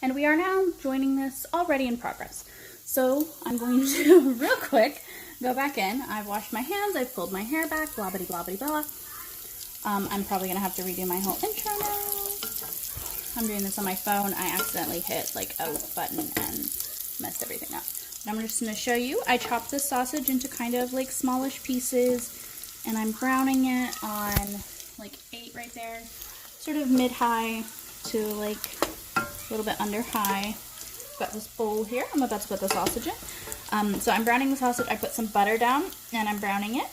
And we are now joining this already in progress. So I'm going to real quick go back in. I've washed my hands, I've pulled my hair back, blah bitty blah bitty blah. I'm probably gonna have to redo my whole intro now. I'm doing this on my phone. I accidentally hit like a button and messed everything up. But I'm just gonna show you. I chopped this sausage into kind of like smallish pieces, and I'm browning it on like 8 right there, sort of mid-high to like a little bit under high. Got this bowl here. I'm about to put the sausage in. So I'm browning the sausage. I put some butter down and I'm browning it.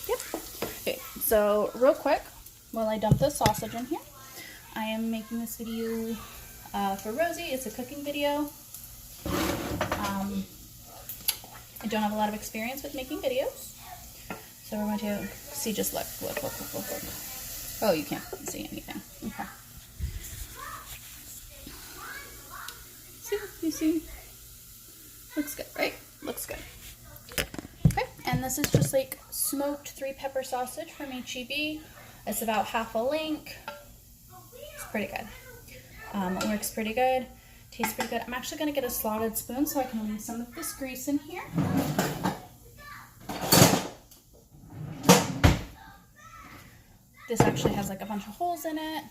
Yep. Okay, so real quick, while I dump the sausage in here, I am making this video for Rosie. It's a cooking video. I don't have a lot of experience with making videos. So we're going to see, just look. Oh, you can't see anything. Okay. You see? Looks good, right? Looks good. Okay, and this is just like smoked 3-pepper sausage from H-E-B. It's about half a link. It's pretty good. It works pretty good. Tastes pretty good. I'm actually going to get a slotted spoon so I can leave some of this grease in here. This actually has like a bunch of holes in it.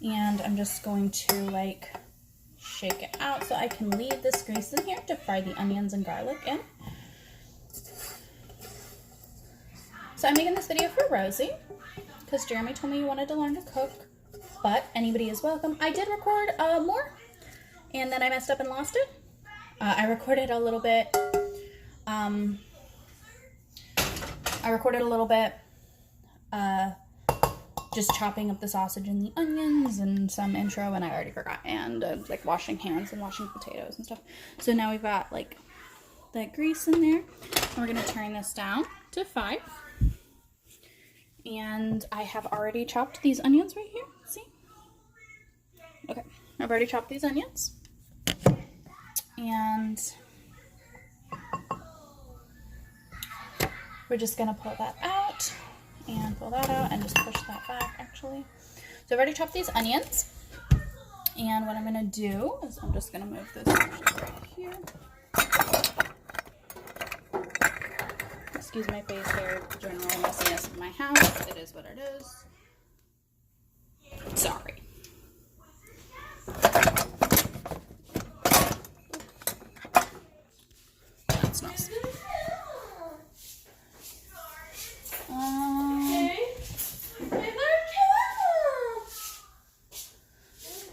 And I'm just going to like shake it out so I can leave this grease in here to fry the onions and garlic in. So I'm making this video for Rosie because Jeremy told me he wanted to learn to cook, but anybody is welcome. I did record more and then I messed up and lost it. I recorded a little bit just chopping up the sausage and the onions and some intro, and I already forgot, and like washing hands and washing potatoes and stuff. So now we've got like that grease in there, and we're gonna turn this down to 5. And I have already chopped these onions right here. See? Okay, I've already chopped these onions, and we're just gonna pull that out. And pull that out and just push that back actually. So I've already chopped these onions. And what I'm going to do is I'm just going to move this right here. Excuse my face here, general messiness of my house. It is what it is. Sorry. That smells.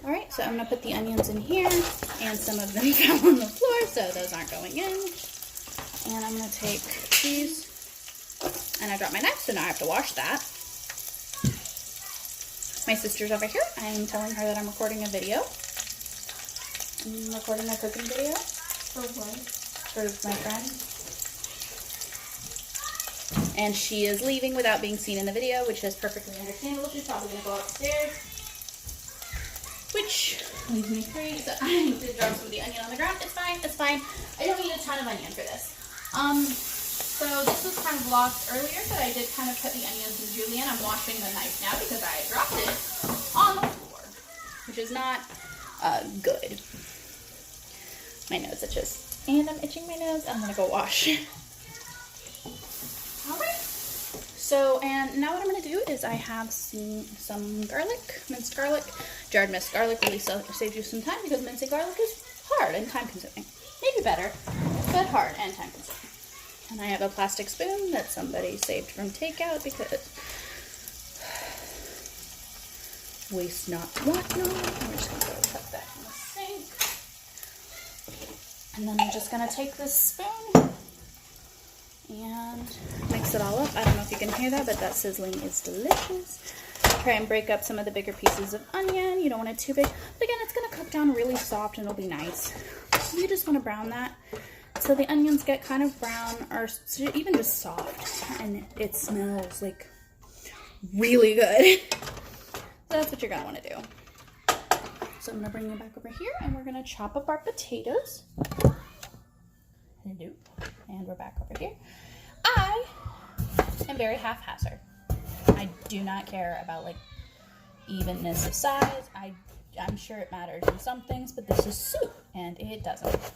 Alright, so I'm going to put the onions in here, and some of them fell on the floor, so those aren't going in. And I'm going to take these, and I dropped my knife, so now I have to wash that. My sister's over here. I'm telling her that I'm recording a video. I'm recording a cooking video. For what? For my friend. And she is leaving without being seen in the video, which is perfectly understandable. She's probably going to go upstairs, which leaves me free. So I need to drop some of the onion on the ground. It's fine. It's fine. I don't need a ton of onion for this. So this was kind of lost earlier, but I did kind of cut the onions in julienne. I'm washing the knife now because I dropped it on the floor, which is not good. My nose itches. And I'm itching my nose. I'm going to go wash. Alright, so, and now what I'm going to do is I have some garlic, minced garlic. Jarred minced garlic really saves you some time because mincing garlic is hard and time consuming. Maybe better, but hard and time consuming. And I have a plastic spoon that somebody saved from takeout because waste not, want not. I'm just going to go put that in the sink. And then I'm just going to take this spoon and mix it all up. I don't know if you can hear that, but that sizzling is delicious. Try and break up some of the bigger pieces of onion. You don't want it too big. But again, it's going to cook down really soft and it'll be nice. So you just want to brown that so the onions get kind of brown or even just soft. And it smells like really good. So that's what you're going to want to do. So I'm going to bring you back over here and we're going to chop up our potatoes. Hello. And we're back over here. I am very haphazard. I do not care about like evenness of size. I'm sure it matters in some things, but this is soup, and it doesn't.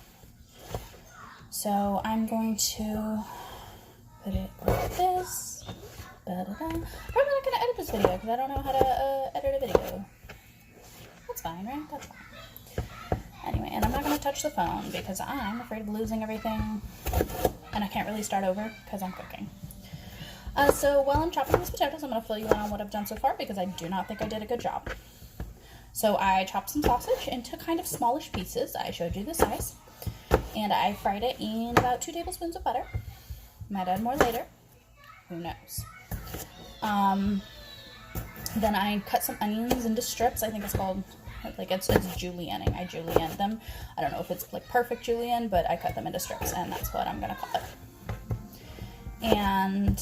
So I'm going to put it like this. Probably not going to edit this video because I don't know how to edit a video. That's fine, right? That's fine. Anyway, and I'm not going to touch the phone because I'm afraid of losing everything, and I can't really start over because I'm cooking. So while I'm chopping these potatoes, I'm going to fill you in on what I've done so far because I do not think I did a good job. So I chopped some sausage into kind of smallish pieces. I showed you the size. And I fried it in about 2 tablespoons of butter. Might add more later. Who knows? Then I cut some onions into strips. I think it's called, like, it's julienning. I julienne them. I don't know if it's like perfect julienne, but I cut them into strips, and that's what I'm going to call it. And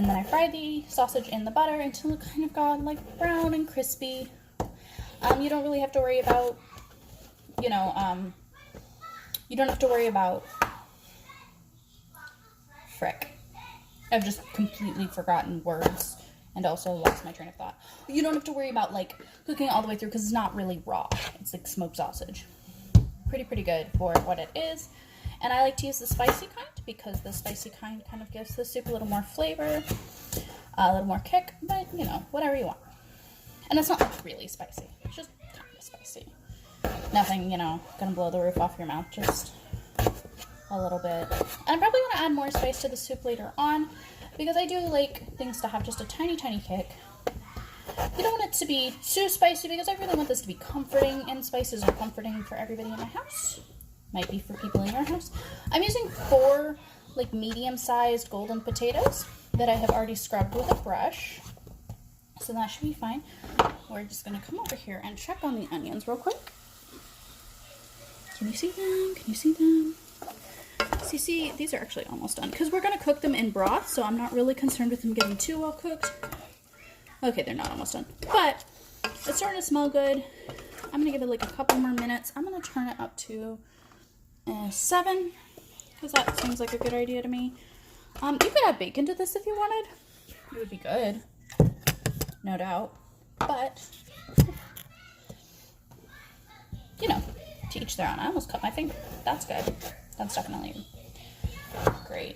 then I fried the sausage in the butter until it kind of got like brown and crispy. You don't really have to worry about, you don't have to worry about, frick. I've just completely forgotten words and also lost my train of thought. You don't have to worry about like cooking it all the way through because it's not really raw. It's like smoked sausage. Pretty good for what it is. And I like to use the spicy kind because the spicy kind of gives the soup a little more flavor, a little more kick, but you know, whatever you want. And it's not like really spicy, it's just kind of spicy. Nothing, gonna blow the roof off your mouth, just a little bit. And I'm probably gonna add more spice to the soup later on because I do like things to have just a tiny kick. You don't want it to be too spicy because I really want this to be comforting, and spices are comforting for everybody in my house. Might be for people in your house. I'm using 4 like medium-sized golden potatoes that I have already scrubbed with a brush. So that should be fine. We're just gonna come over here and check on the onions real quick. Can you see them? Can you see them? See, these are actually almost done because we're gonna cook them in broth, so I'm not really concerned with them getting too well cooked. Okay, they're not almost done, but it's starting to smell good. I'm gonna give it like a couple more minutes. I'm gonna turn it up to 7 because that seems like a good idea to me. You could add bacon to this if you wanted. It would be good, no doubt, but to each their own. I almost cut my finger. That's good. That's definitely great.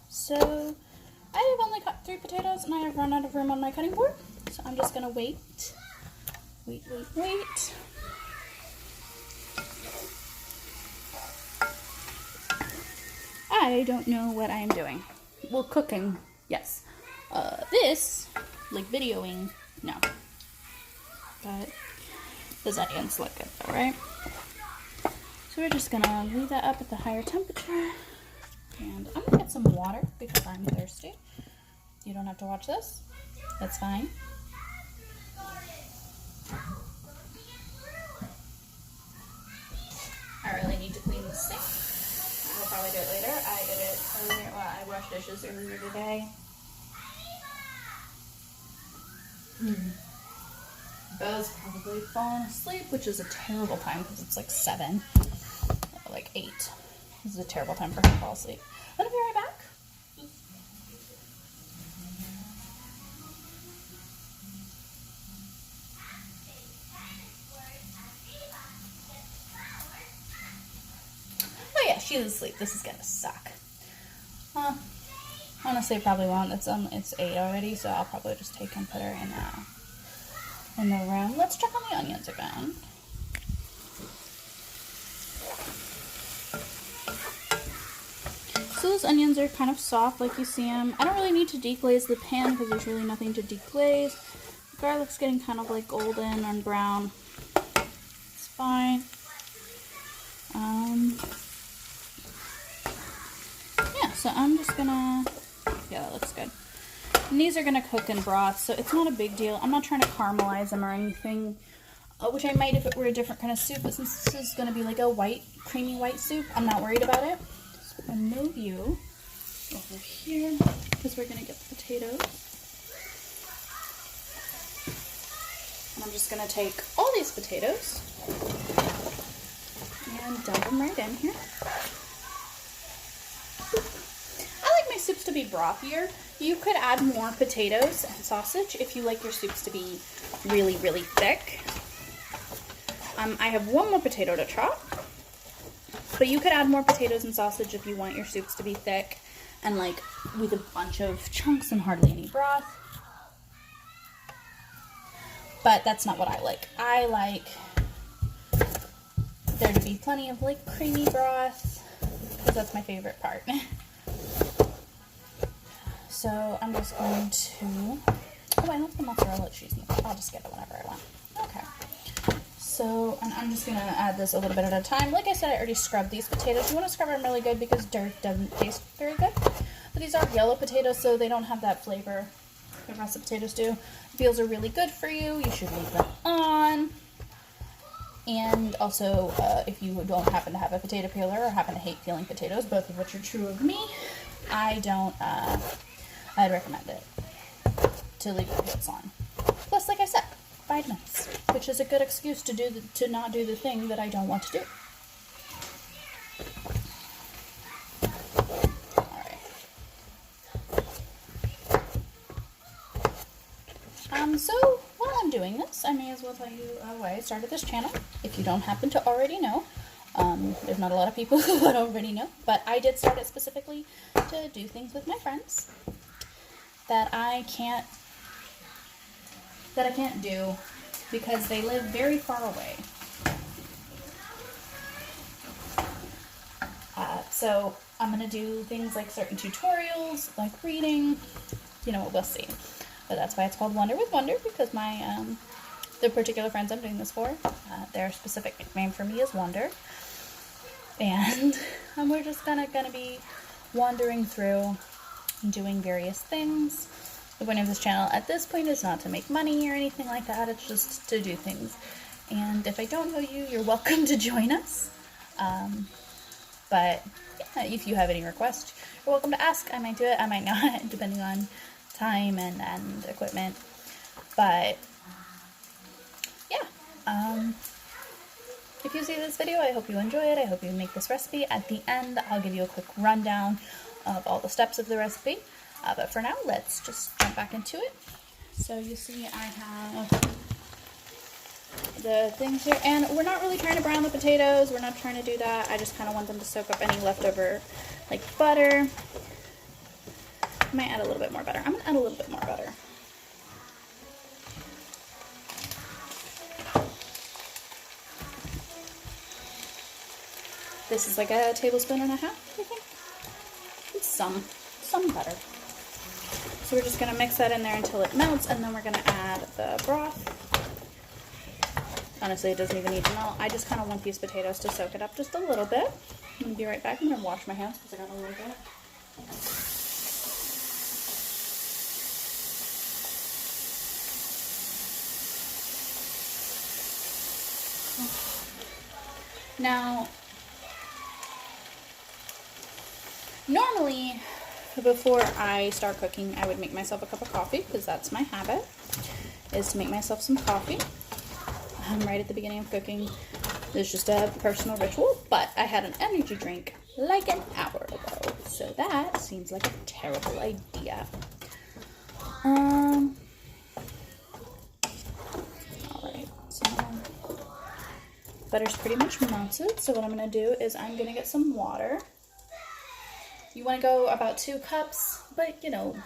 So I have only cut 3 potatoes and I have run out of room on my cutting board. So I'm just gonna wait. I don't know what I am doing. Well, cooking, yes. This, like videoing, no. But those onions look good though, right? So we're just gonna leave that up at the higher temperature. And I'm gonna get some water because I'm thirsty. You don't have to watch this. That's fine. I really need to clean the sink. I'll probably do it later. I did it earlier. Well, I washed dishes earlier today. Bella's probably fallen asleep, which is a terrible time because it's like 7, or like 8. This is a terrible time for her to fall asleep. I'm gonna be right back. Oh yeah, she's asleep. This is gonna suck. Honestly, it probably won't. It's 8 already, so I'll probably just take and put her in the room. Let's check on the onions again. So those onions are kind of soft, like you see them. I don't really need to deglaze the pan because there's really nothing to deglaze. The garlic's getting kind of like golden and brown. It's fine. Yeah, so I'm just gonna, yeah, that looks good. And these are gonna cook in broth, so it's not a big deal. I'm not trying to caramelize them or anything, which I might if it were a different kind of soup, but since this is gonna be like a white, creamy white soup, I'm not worried about it. So I'm gonna move you over here because we're gonna get the potatoes. And I'm just gonna take all these potatoes and dump them right in here. I like my soups to be brothier. You could add more potatoes and sausage if you like your soups to be really, really thick. I have one more potato to chop, but you could add more potatoes and sausage if you want your soups to be thick and like with a bunch of chunks and hardly any broth. But that's not what I like. I like there to be plenty of like creamy broth because that's my favorite part. So I'm just going to, oh, I love the mozzarella cheese. I'll just get it whenever I want. Okay. So, and I'm just going to add this a little bit at a time. Like I said, I already scrubbed these potatoes. You want to scrub them really good because dirt doesn't taste very good. But these are yellow potatoes, so they don't have that flavor the rest of potatoes do. The peels are really good for you. You should leave them on. And also, if you don't happen to have a potato peeler or happen to hate peeling potatoes, both of which are true of me, I'd recommend it to leave the peels on. Plus, like I said, vitamins, which is a good excuse to not do the thing that I don't want to do. So while I'm doing this, I may as well tell you why I started this channel, if you don't happen to already know. There's not a lot of people who would already know, but I did start it specifically to do things with my friends that I can't do because they live very far away. So I'm going to do things like certain tutorials, like reading, you know, we'll see. But that's why it's called Wonder with Wonder, because my, the particular friends I'm doing this for, their specific nickname for me is Wonder. And we're just gonna be wandering through and doing various things. The point of this channel at this point is not to make money or anything like that, it's just to do things. And if I don't know you, you're welcome to join us. But yeah, if you have any requests, you're welcome to ask. I might do it, I might not, depending on time and equipment. But yeah, if you see this video, I hope you enjoy it. I hope you make this recipe. At the end, I'll give you a quick rundown of all the steps of the recipe. But for now, let's just jump back into it. So you see I have the things here, and we're not really trying to brown the potatoes. We're not trying to do that. I just kind of want them to soak up any leftover like butter. I might add a little bit more butter. I'm going to add a little bit more butter. This is like a tablespoon and a half, I think. It's some butter. So we're just going to mix that in there until it melts, and then we're going to add the broth. Honestly, it doesn't even need to melt. I just kind of want these potatoes to soak it up just a little bit. I'm going to be right back. I'm going to wash my hands because I got a little bit. Now, normally, before I start cooking, I would make myself a cup of coffee, because that's my habit, is to make myself some coffee. Right at the beginning of cooking. It's just a personal ritual, but I had an energy drink like an hour ago, so that seems like a terrible idea. Alright, so butter's pretty much melted, so what I'm going to do is I'm going to get some water. You want to go about 2 cups, but you know,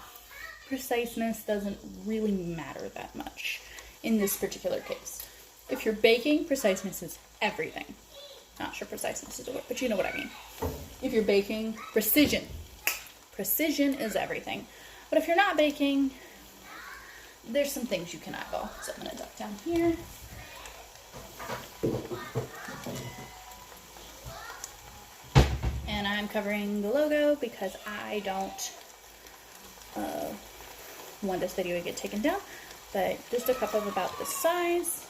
preciseness doesn't really matter that much in this particular case. If you're baking, preciseness is everything. Not sure preciseness is a word, but you know what I mean. If you're baking, precision is everything. But if you're not baking, there's some things you can eyeball. So I'm going to duck down here. And I'm covering the logo because I don't want this video to get taken down. But just a cup of about this size.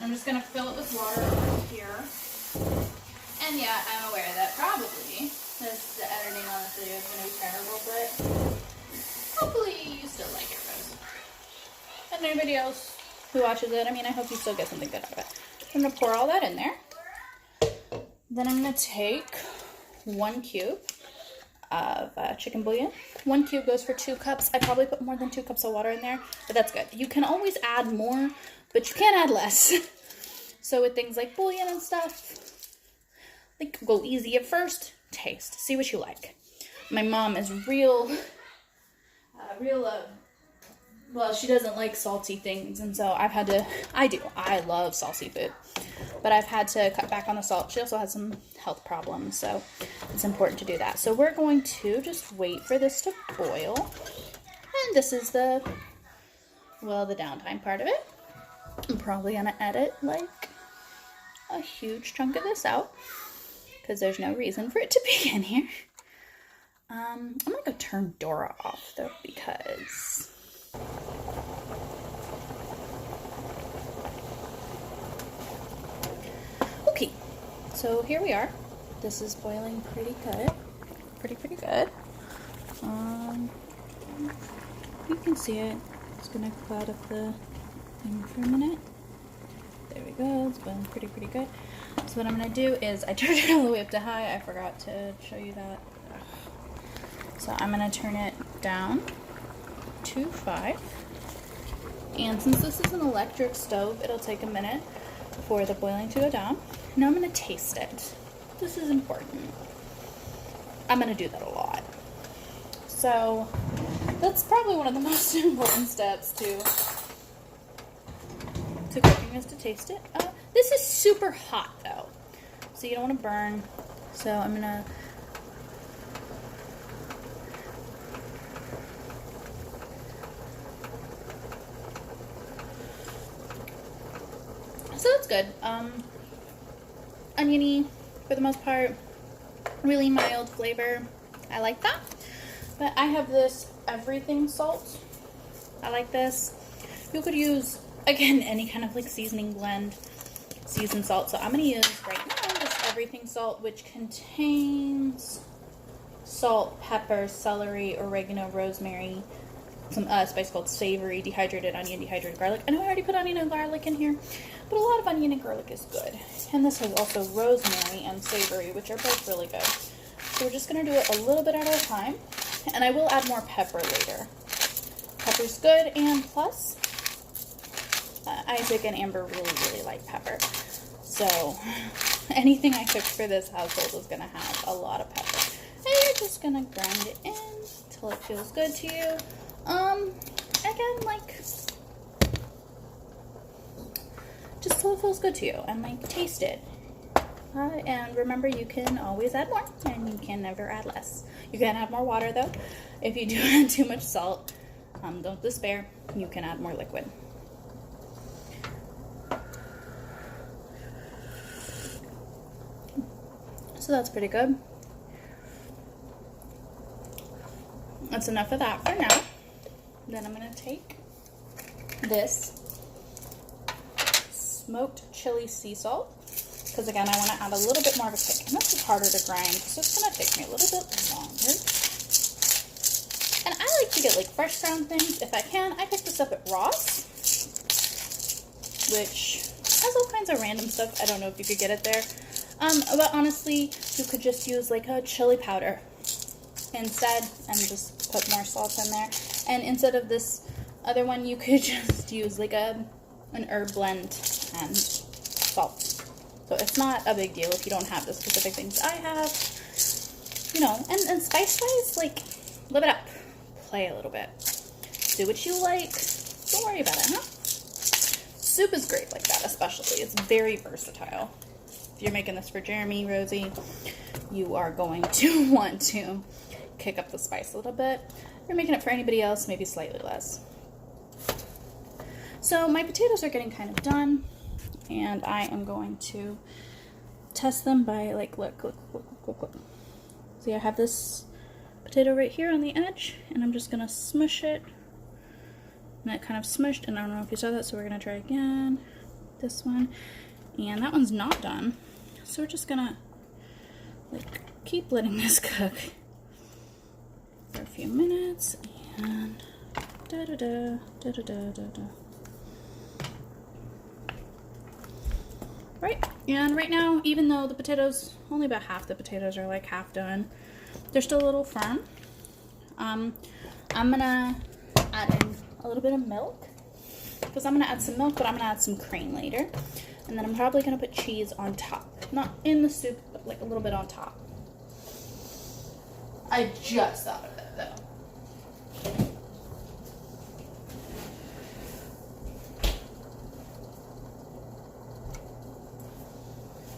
I'm just going to fill it with water over here. And yeah, I'm aware that probably the editing on this video is going to be terrible, but hopefully you still like it, Rose. And anybody else who watches it, I mean, I hope you still get something good out of it. I'm going to pour all that in there. Then I'm going to take 1 cube of chicken bouillon. 1 cube goes for 2 cups. I probably put more than 2 cups of water in there, but that's good. You can always add more, but you can't add less. So with things like bouillon and stuff, like go easy at first, taste, see what you like. My mom is well, she doesn't like salty things, and so I love salty food, but I've had to cut back on the salt. She also has some health problems, so it's important to do that. So we're going to just wait for this to boil, and this is the downtime part of it. I'm probably gonna edit like a huge chunk of this out, because there's no reason for it to be in here. I'm gonna go turn Dora off though, because okay, so here we are. This is boiling pretty good, pretty good. You can see it. It's gonna cloud up the thing for a minute. There we go. It's boiling pretty good. So what I'm gonna do is I turned it all the way up to high. I forgot to show you that. So I'm gonna turn it down to 5. And since this is an electric stove, it'll take a minute for the boiling to go down. Now I'm gonna taste it. This is important. I'm gonna do that a lot. So that's probably one of the most important steps to cooking, is to taste it. This is super hot though, so you don't want to burn. So I'm gonna that's good. Oniony for the most part, really mild flavor. I like that. But I have this everything salt. I like this. You could use, again, any kind of like seasoning blend, seasoned salt. So I'm going to use right now this everything salt, which contains salt, pepper, celery, oregano, rosemary, some spice called savory, dehydrated onion, dehydrated garlic. I know I already put onion and garlic in here, but a lot of onion and garlic is good. And this has also rosemary and savory, which are both really good. So we're just going to do it a little bit at a time, and I will add more pepper later. Pepper's good, and plus Isaac and Amber really like pepper. So anything I cook for this household is going to have a lot of pepper. And you're just going to grind it in until it feels good to you. Again, like, just till it feels good to you, and like taste it. And remember, you can always add more, and you can never add less. You can add more water though. If you do add too much salt, don't despair. You can add more liquid. So that's pretty good. That's enough of that for now. Then I'm going to take this smoked chili sea salt, because again, I want to add a little bit more of a kick. And this is harder to grind, so it's going to take me a little bit longer. And I like to get like fresh ground things if I can. I picked this up at Ross, which has all kinds of random stuff. I don't know if you could get it there. But honestly, you could just use like a chili powder instead and just put more salt in there. And instead of this other one, you could just use like an herb blend and salt. So it's not a big deal if you don't have the specific things I have. You know, and spice-wise, like, live it up. Play a little bit. Do what you like. Don't worry about it, huh? Soup is great like that, especially. It's very versatile. If you're making this for Jeremy, Rosie, you are going to want to kick up the spice a little bit. If you're making it for anybody else, maybe slightly less. So my potatoes are getting kind of done, and I am going to test them by, like, look. See, I have this potato right here on the edge, and I'm just gonna smush it. And it kind of smushed, and I don't know if you saw that, so we're gonna try again. This one, and that one's not done. So we're just gonna, like, keep letting this cook for a few minutes, and Right, and right now, even though the potatoes, only about half the potatoes are like half done, they're still a little firm. I'm gonna add in a little bit of milk, because I'm gonna add some milk, but I'm gonna add some cream later. And then I'm probably gonna put cheese on top. Not in the soup, but like a little bit on top. I just thought of it though.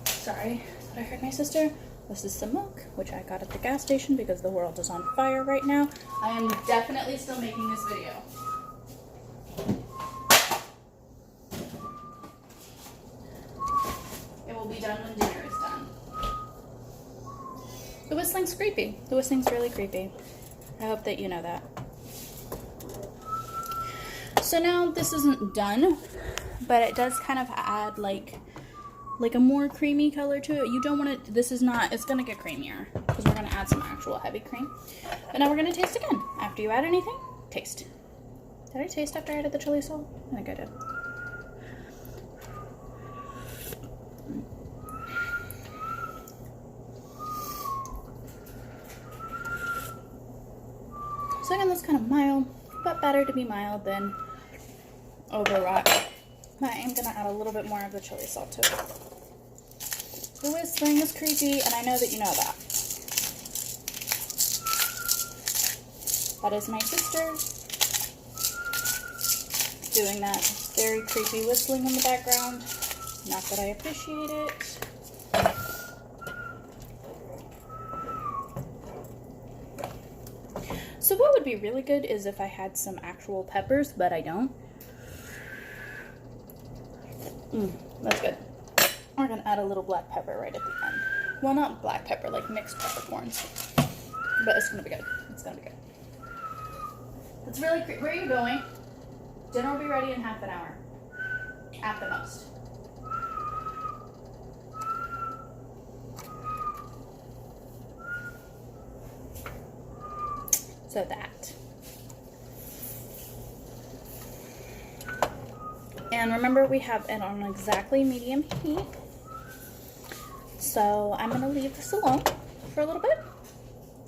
Sorry, thought I heard my sister. This is some milk, which I got at the gas station because the world is on fire right now. I am definitely still making this video. It will be done when dinner is done. The whistling's creepy. The whistling's really creepy. I hope that you know that. So now this isn't done, but it does kind of add like a more creamy color to it. You don't want it, this is not, it's gonna get creamier because we're gonna add some actual heavy cream. But now we're gonna taste again. After you add anything, taste. Did I taste after I added the chili salt? I think I did. So again, that's kind of mild, but better to be mild than overwrought. But I am gonna add a little bit more of the chili salt to it. The whistling is creepy, and I know that you know that. That is my sister doing that very creepy whistling in the background. Not that I appreciate it. So what would be really good is if I had some actual peppers, but I don't. That's good. We're gonna add a little black pepper right at the end. Well, not black pepper, like mixed peppercorns. But it's gonna be good. It's gonna be good. It's really where are you going? Dinner will be ready in half an hour. At the most. So that. And remember, we have it on exactly medium heat. So I'm gonna leave this alone for a little bit.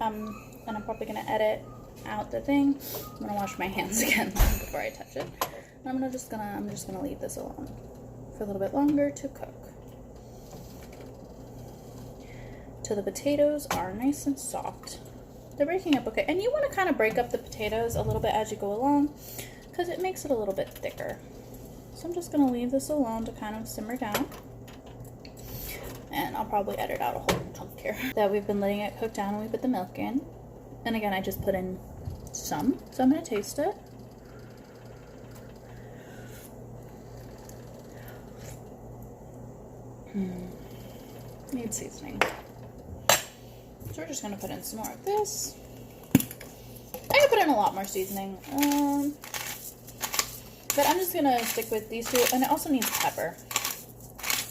And I'm probably gonna edit out the thing. I'm gonna wash my hands again before I touch it. And I'm just gonna leave this alone for a little bit longer to cook. Till the potatoes are nice and soft. They're breaking up okay. And you want to kind of break up the potatoes a little bit as you go along because it makes it a little bit thicker. So I'm just going to leave this alone to kind of simmer down. And I'll probably edit out a whole chunk here. That we've been letting it cook down and we put the milk in. And again, I just put in some. So I'm going to taste it. Needs seasoning. So we're just going to put in some more of this. I could put in a lot more seasoning. But I'm just going to stick with these two. And it also needs pepper.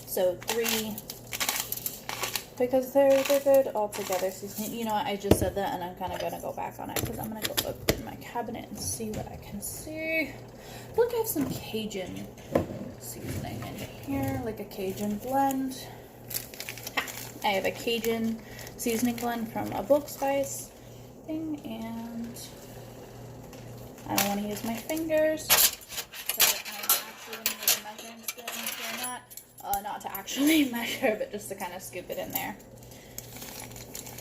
So 3. Because they're good all together seasoning. You know what? I just said that and I'm kind of going to go back on it. Because I'm going to go look in my cabinet and see what I can see. I feel like I have some Cajun seasoning in here. Like a Cajun blend. I have a Cajun seasoning blend from a bulk spice thing, and I don't want to use my fingers, so I'm actually going to use a measuring spoon here, not to actually measure, but just to kind of scoop it in there.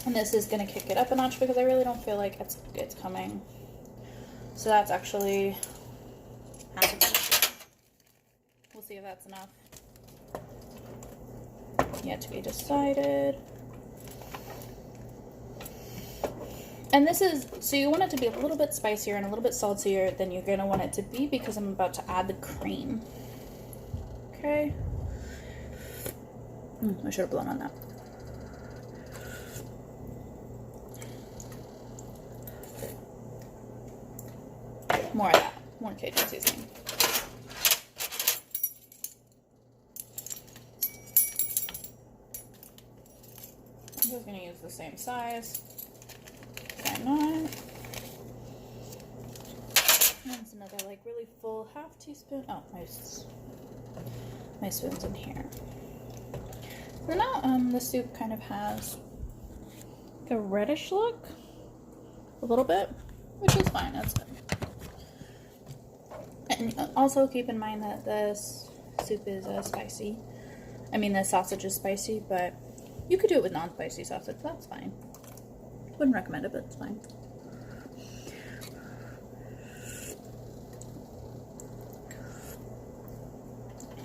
And this is going to kick it up a notch because I really don't feel like it's coming. So that's actually half a teaspoon. We'll see if that's enough. Yet to be decided. And this is, so you want it to be a little bit spicier and a little bit saltier than you're going to want it to be because I'm about to add the cream. Okay. I should have blown on that. More of that. More Cajun seasoning. I'm just going to use the same size. Why not? That's another like really full half teaspoon. Oh, my spoon's in here. So now the soup kind of has like a reddish look, a little bit, which is fine. That's good. And also keep in mind that this soup is spicy. I mean, the sausage is spicy, but you could do it with non-spicy sausage. That's fine. Wouldn't recommend it, but it's fine.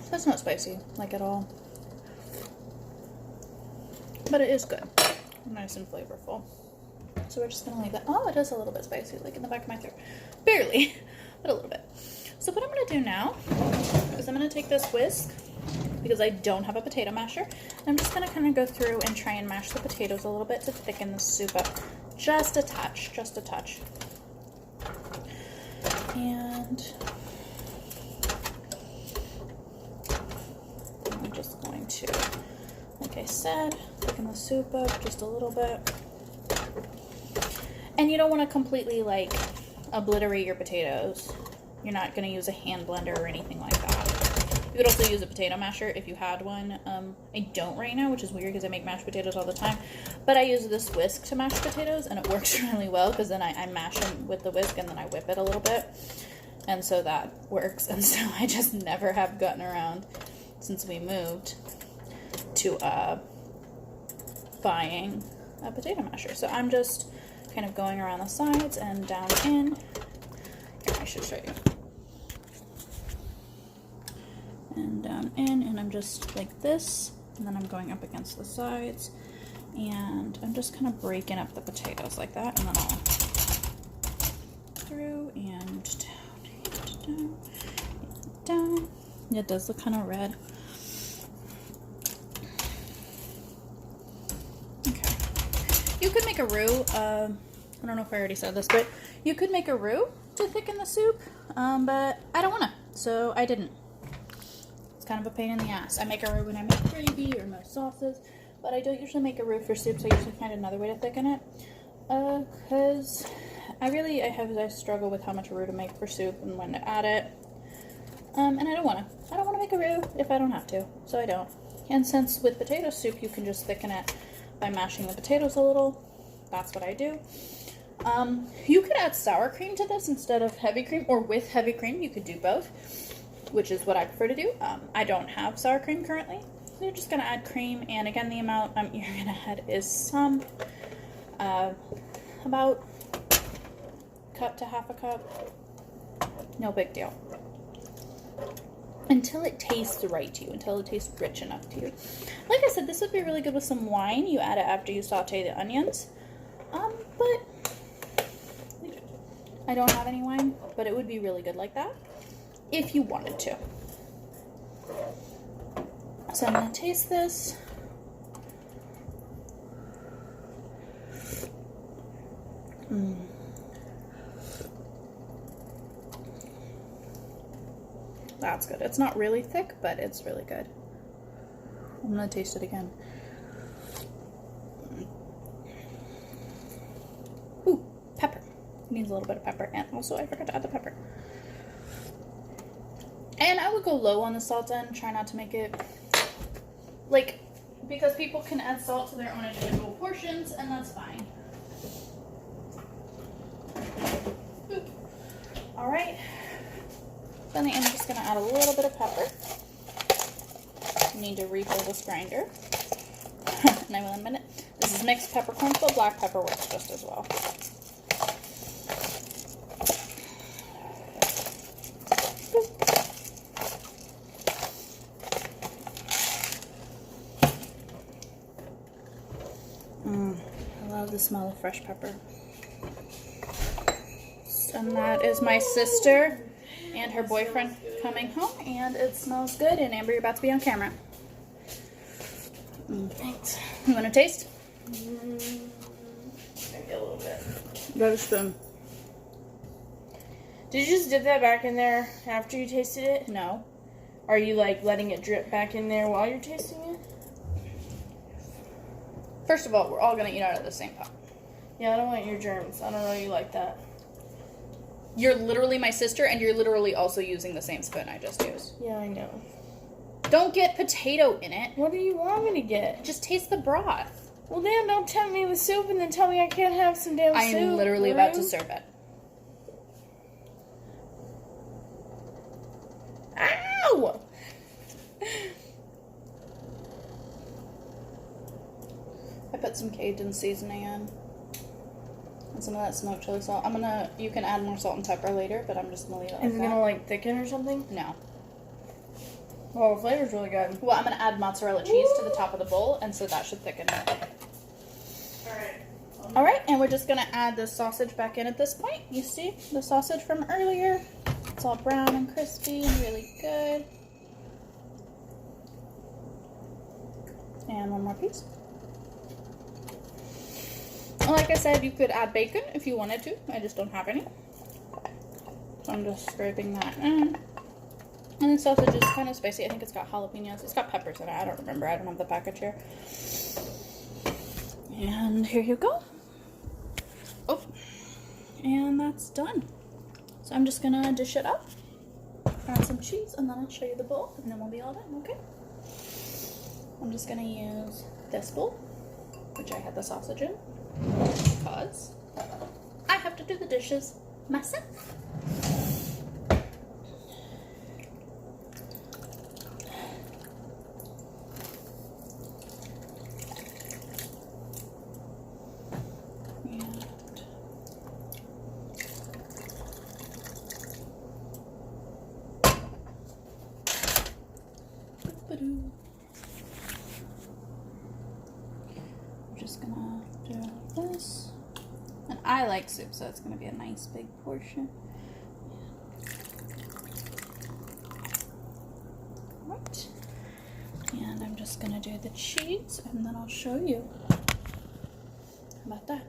That's not spicy, like at all. But it is good. Nice and flavorful. So we're just gonna leave that. Oh, it is a little bit spicy, like in the back of my throat. Barely, but a little bit. So what I'm gonna do now is I'm gonna take this whisk, because I don't have a potato masher. And I'm just gonna kind of go through and try and mash the potatoes a little bit to thicken the soup up. Just a touch, just a touch. And I'm just going to, like I said, thicken the soup up just a little bit. And you don't want to completely like obliterate your potatoes. You're not going to use a hand blender or anything like that. You could also use a potato masher if you had one. I don't right now, which is weird because I make mashed potatoes all the time. But I use this whisk to mash potatoes, and it works really well because then I mash them with the whisk and then I whip it a little bit. And so that works. And so I just never have gotten around, since we moved, to buying a potato masher. So I'm just kind of going around the sides and down in. Here, I should show you. And down in, and I'm just like this, and then I'm going up against the sides, and I'm just kind of breaking up the potatoes like that, and then I'll through and down, down. It does look kind of red. Okay. You could make a roux. I don't know if I already said this, but you could make a roux to thicken the soup, but I don't want to, so I didn't. It's kind of a pain in the ass. I make a roux when I make gravy or most sauces, but I don't usually make a roux for soups. I usually find another way to thicken it, because I struggle with how much roux to make for soup and when to add it. And I don't want to make a roux if I don't have to, so I don't. And since with potato soup you can just thicken it by mashing the potatoes a little, that's what I do. You could add sour cream to this instead of heavy cream, or with heavy cream. You could do both, which is what I prefer to do. I don't have sour cream currently, so you're just going to add cream, and again, the amount you're going to add is some, about cup to half a cup. No big deal. Until it tastes right to you, until it tastes rich enough to you. Like I said, this would be really good with some wine. You add it after you saute the onions. But I don't have any wine, but it would be really good like that if you wanted to. So I'm going to taste this. That's good. It's not really thick, but it's really good. I'm going to taste it again. Ooh, pepper. It needs a little bit of pepper. And also, I forgot to add the pepper. And I would go low on the salt end. Try not to make it, like, because people can add salt to their own individual portions, and that's fine. All right. Then I'm just going to add a little bit of pepper. I need to refill this grinder. And I will in a minute. This is mixed peppercorns, but black pepper works just as well. I love the smell of fresh pepper. And that is my sister and her boyfriend coming home, and it smells good. And Amber, you're about to be on camera. Thanks. You want to taste? Maybe a little bit. Got a spoon. Did you just dip that back in there after you tasted it? No. Are you like letting it drip back in there while you're tasting it? First of all, we're all going to eat out of the same pot. Yeah, I don't want your germs. I don't know you like that. You're literally my sister, and you're literally also using the same spoon I just used. Yeah, I know. Don't get potato in it. What do you want me to get? Just taste the broth. Well, then don't tempt me with soup and then tell me I can't have some damn soup. I am literally about to serve it. Ow! I put some Cajun seasoning in. And some of that smoked chili salt. You can add more salt and pepper later, but I'm just gonna leave it Is it like gonna that. like thicken or something? No. Oh, the flavor's really good. Well, I'm gonna add mozzarella cheese to the top of the bowl, and so that should thicken it. All right, and we're just gonna add the sausage back in at this point. You see the sausage from earlier? It's all brown and crispy and really good. And one more piece. Like I said, you could add bacon if you wanted to. I just don't have any. So I'm just scraping that in. And the sausage is kind of spicy. I think it's got jalapenos. It's got peppers in it. I don't remember. I don't have the package here. And here you go. Oh, and that's done. So I'm just gonna dish it up, add some cheese, and then I'll show you the bowl, and then we'll be all done, okay? I'm just gonna use this bowl, which I had the sausage in, because I have to do the dishes myself. I'm just gonna do this. And I like soup, so it's gonna be a nice big portion. Right. And I'm just gonna do the cheese, and then I'll show you. How about that?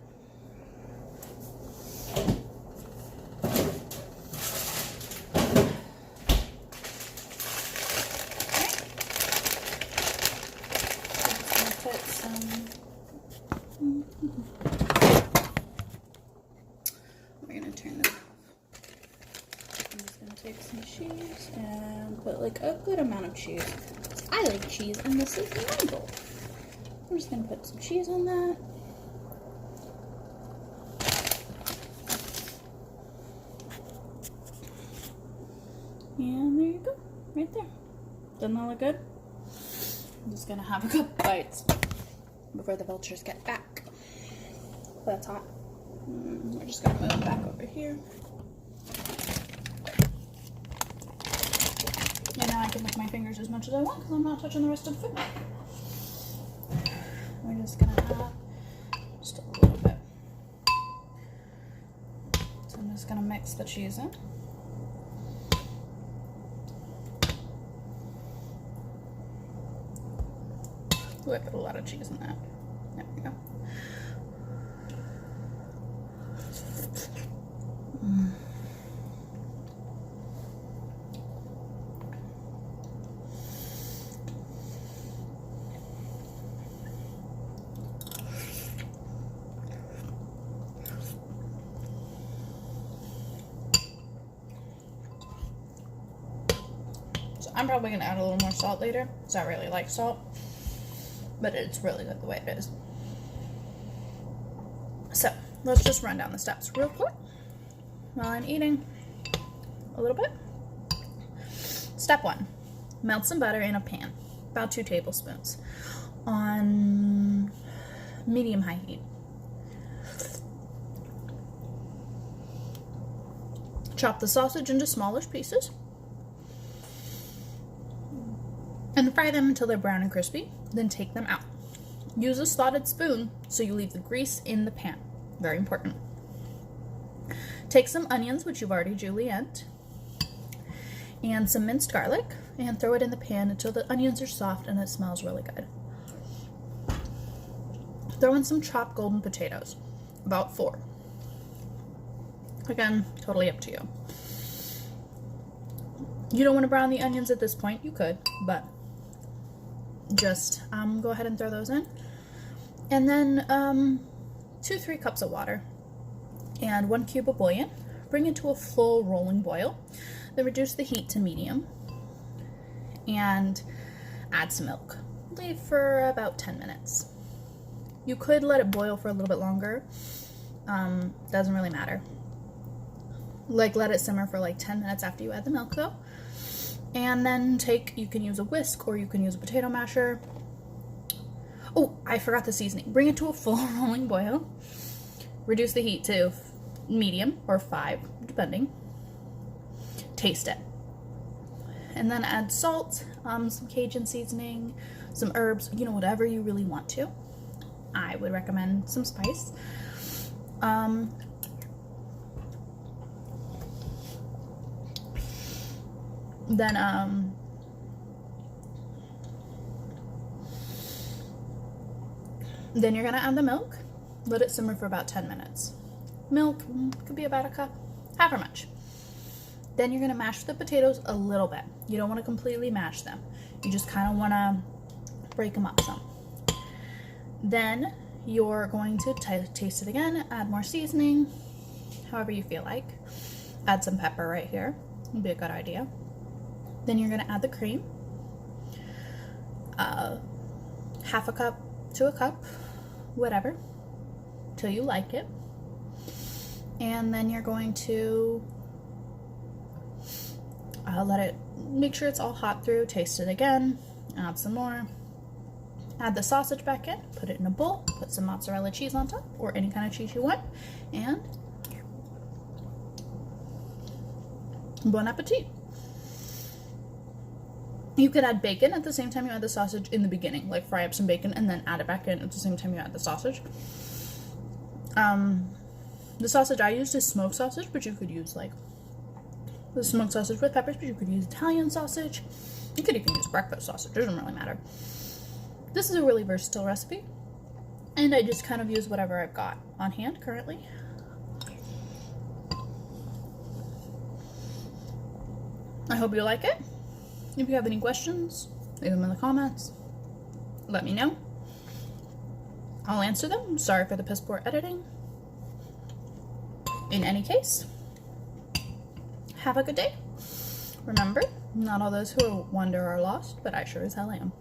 We're gonna turn this off. I'm just gonna take some cheese and put like a good amount of cheese. I like cheese, and this is my bowl. I'm just gonna put some cheese on that. And there you go, right there. Doesn't that look good? I'm just gonna have a couple bites before the vultures get back. That's hot. We're just gonna move back over here. And now I can lick my fingers as much as I want because I'm not touching the rest of the food. We're just gonna have just a little bit. So I'm just gonna mix the cheese in. Ooh, I put a lot of cheese in that. There we go. So I'm probably gonna add a little more salt later because I really like salt, but it's really good the way it is. So let's just run down the steps real quick while I'm eating a little bit. Step 1, melt some butter in a pan, about 2 tablespoons, on medium-high heat. Chop the sausage into smallish pieces and fry them until they're brown and crispy, then take them out. Use a slotted spoon so you leave the grease in the pan. Very important. Take some onions, which you've already julienned, and some minced garlic, and throw it in the pan until the onions are soft and it smells really good. Throw in some chopped golden potatoes, about 4. Again, totally up to you. You don't want to brown the onions at this point, you could, but just go ahead and throw those in. And then 2-3 cups of water and 1 cube of bouillon. Bring it to a full rolling boil. Then reduce the heat to medium. And Add some milk. Leave for about 10 minutes. You could let it boil for a little bit longer. Doesn't really matter. Like, let it simmer for like 10 minutes after you add the milk though. And then you can use a whisk or you can use a potato masher. Oh, I forgot the seasoning. Bring it to a full rolling boil. Reduce the heat to medium or 5, depending. Taste it. And then add salt, some Cajun seasoning, some herbs, whatever you really want to. I would recommend some spice. Then you're gonna add the milk. Let it simmer for about 10 minutes. Milk could be about a cup, however much. Then you're gonna mash the potatoes a little bit. You don't want to completely mash them. You just kind of want to break them up some. Then you're going to taste it again, add more seasoning, however you feel like. Add some pepper right here, would be a good idea. Then you're gonna add the cream. Half a cup to a cup, whatever, till you like it. And then you're going to make sure it's all hot through, taste it again, add some more. Add the sausage back in, put it in a bowl, put some mozzarella cheese on top, or any kind of cheese you want, and bon appetit. You could add bacon at the same time you add the sausage in the beginning, like fry up some bacon and then add it back in at the same time you add the sausage. The sausage I used is smoked sausage, but you could use like the smoked sausage with peppers, but you could use Italian sausage. You could even use breakfast sausage, it doesn't really matter. This is a really versatile recipe, and I just kind of use whatever I've got on hand currently. I hope you like it. If you have any questions, leave them in the comments. Let me know. I'll answer them. Sorry for the piss poor editing. In any case, have a good day. Remember, not all those who wander are lost, but I sure as hell am.